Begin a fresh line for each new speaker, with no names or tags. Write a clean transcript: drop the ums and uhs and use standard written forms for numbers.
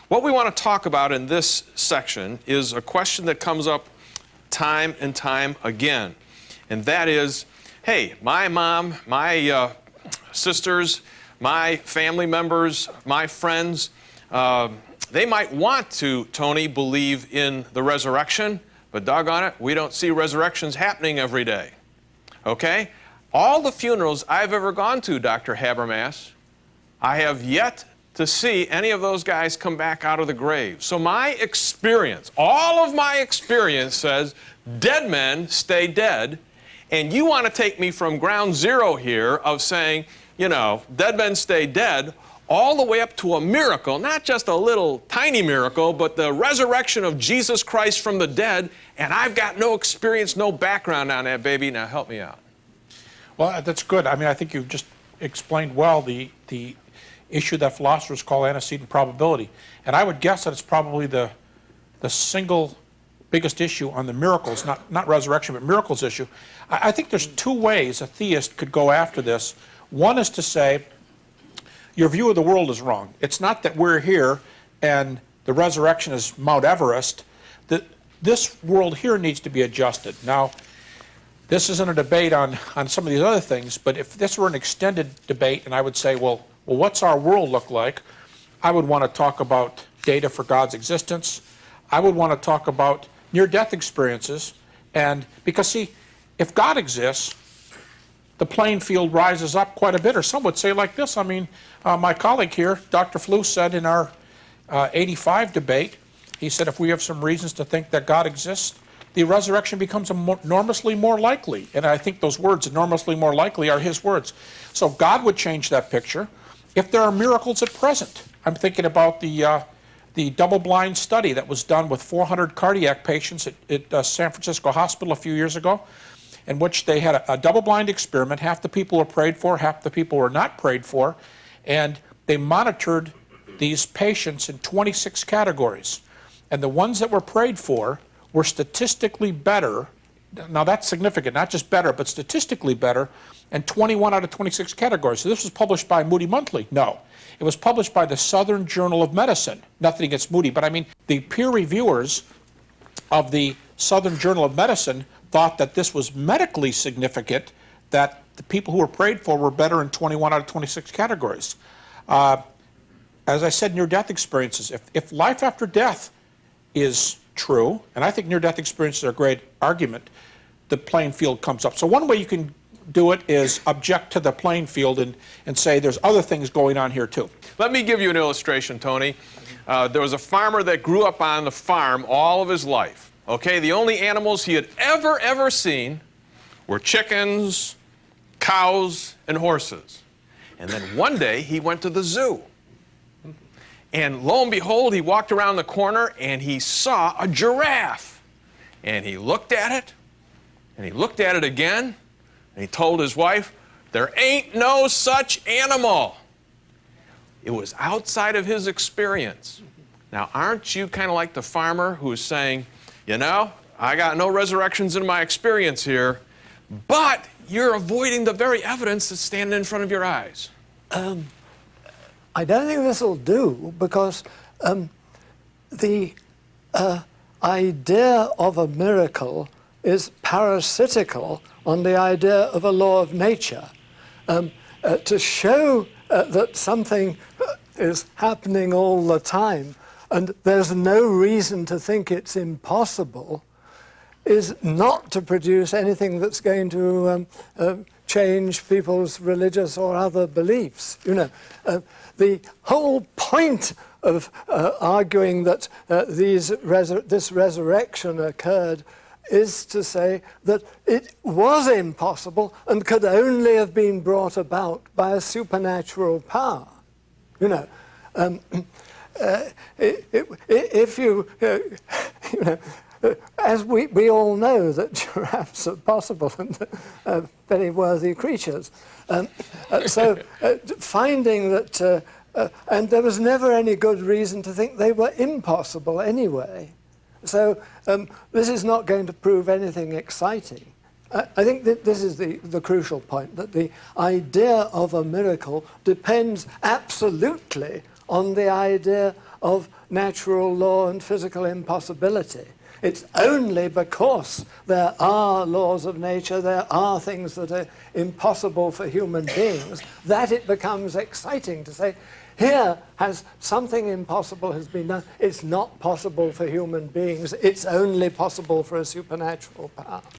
What we want to talk about in this section is a question that comes up time and time again, and that is, hey, my mom, my sisters, my family members, my friends, they might want to, Tony, believe in the resurrection, but doggone it, we don't see resurrections happening every day. Okay? All the funerals I've ever gone to, Dr. Habermas, I have yet to see any of those guys come back out of the grave. So my experience, all of my experience says dead men stay dead, and you want to take me from ground zero here of saying, you know, dead men stay dead, all the way up to a miracle, not just a little tiny miracle, but the resurrection of Jesus Christ from the dead, and I've got no experience, no background on that, baby. Now help me out.
Well, that's good. I mean, I think you've just explained well the issue that philosophers call antecedent probability. And I would guess that it's probably the single biggest issue on the miracles, not resurrection, but miracles issue. I think there's two ways a theist could go after this. One is to say, your view of the world is wrong. It's not that we're here and the resurrection is Mount Everest. This world here needs to be adjusted. Now, this isn't a debate on some of these other things, but if this were an extended debate and I would say, well, what's our world look like? I would want to talk about data for God's existence. I would want to talk about near-death experiences. And because, see, if God exists, the playing field rises up quite a bit. Or some would say like this. I mean, my colleague here, Dr. Flew, said in our 85 debate, he said if we have some reasons to think that God exists, the resurrection becomes enormously more likely. And I think those words, enormously more likely, are his words. So God would change that picture if there are miracles at present. I'm thinking about the double-blind study that was done with 400 cardiac patients at San Francisco Hospital a few years ago, in which they had a double-blind experiment. Half the people were prayed for, half the people were not prayed for, and they monitored these patients in 26 categories. And the ones that were prayed for were statistically better. Now that's significant, not just better, but statistically better, in 21 out of 26 categories. So this was published by Moody Monthly? No. It was published by the Southern Journal of Medicine. Nothing against Moody, but I mean, the peer reviewers of the Southern Journal of Medicine thought that this was medically significant, that the people who were prayed for were better in 21 out of 26 categories. As I said, near-death experiences. If life after death is true, and I think near-death experiences are a great argument, the playing field comes up. So one way you can do it is object to the playing field and say there's other things going on here too.
Let me give you an illustration, Tony. There was a farmer that grew up on the farm all of his life. Okay, the only animals he had ever seen were chickens, cows, and horses. And then one day he went to the zoo. And lo and behold, he walked around the corner and he saw a giraffe. And he looked at it, and he looked at it again, and he told his wife, there ain't no such animal. It was outside of his experience. Now, aren't you kind of like the farmer who's saying, you know, I got no resurrections in my experience here, but you're avoiding the very evidence that's standing in front of your eyes?
I don't think this will do, because the idea of a miracle is parasitical on the idea of a law of nature. To show that something is happening all the time and there's no reason to think it's impossible is not to produce anything that's going to change people's religious or other beliefs. You know, the whole point of arguing that this resurrection occurred is to say that it was impossible and could only have been brought about by a supernatural power. You know, if you know, as we all know that giraffes are possible and very worthy creatures. So finding that, and there was never any good reason to think they were impossible anyway. So this is not going to prove anything exciting. I think that this is the crucial point, that the idea of a miracle depends absolutely on the idea of natural law and physical impossibility. It's only because there are laws of nature, there are things that are impossible for human beings, that it becomes exciting to say, here has something impossible has been done. It's not possible for human beings. It's only possible for a supernatural power.